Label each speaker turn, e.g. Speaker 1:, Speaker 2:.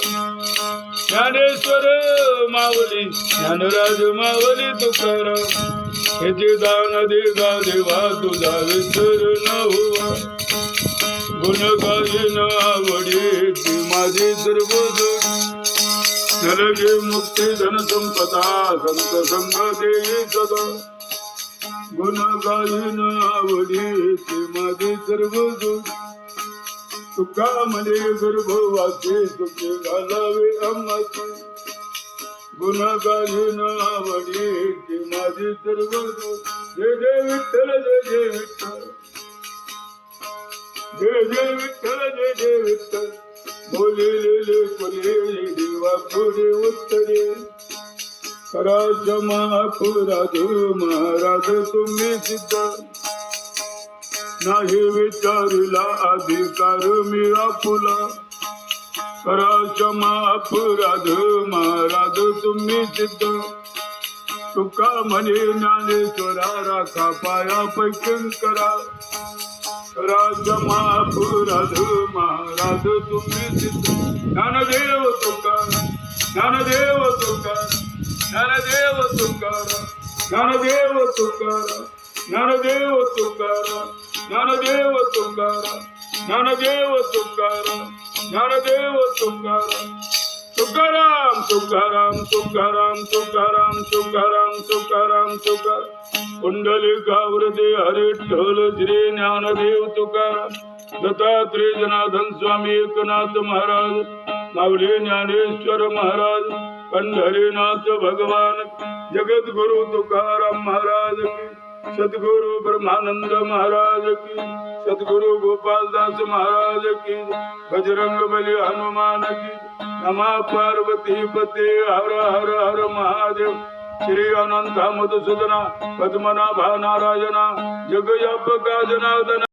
Speaker 1: ज्ञानेश्वर माऊली ज्ञानराज माऊली तुकाराम हे जे दान देगा देवा तुझा विसर न होवा गुण गायन आवडी ती माझी सर्व नरगे मुक्ती धन संपदा संत संग देई सदा गुण गायन आवडी ती माझी सर्व तुका मने गर्भवासी तुके घालावे अम्माची गुण गायन आवडी ती माझी सर्व जय जय विठ्ठल जय जय विठ्ठल जय जय विठ्ठल जय जय विठ्ठल बोलेले कोले देवा पुढे उत्तरे करा क्षमा अपराध महाराज तुम्ही सिद्ध नाही विचारला अधिकार मी आपुला करा क्षमा अपराध महाराज तुम्ही सिद्ध तुका म्हणे ज्ञानेश्वरा राखा पाया पैकन करा राजमा अपराध महाराज तुम्ही सिद्ध ज्ञानदेव तुकार ज्ञानदेव तुकार ज्ञानदेव तुकार ज्ञानदेव तुकार ज्ञानदेव तुकार ज्ञानदेव तुकार ज्ञानदेव तुकार ज्ञानदेव तुकार तुकाराम तुकाराम तुकाराम तुकाराम तुकाराम तुकाराम तुकार कुंडलिकावृते हरिठ्ठल श्री ज्ञानदेव तुकाराम दत्तात्रेय जनार्दन स्वामी एकनाथ महाराज माऊली ज्ञानेश्वर महाराज पंढरीनाथ भगवान जगद्गुरु तुकाराम महाराज की सद्गुरु ब्रह्मानंद महाराज की सद्गुरु गोपालदास महाराज की बजरंग बली हनुमान की नमा पार्वती पते हर हर हर महादेव श्री अनंत मधुसूदना पद्मनाभा नारायणा जगयप का जनार्दन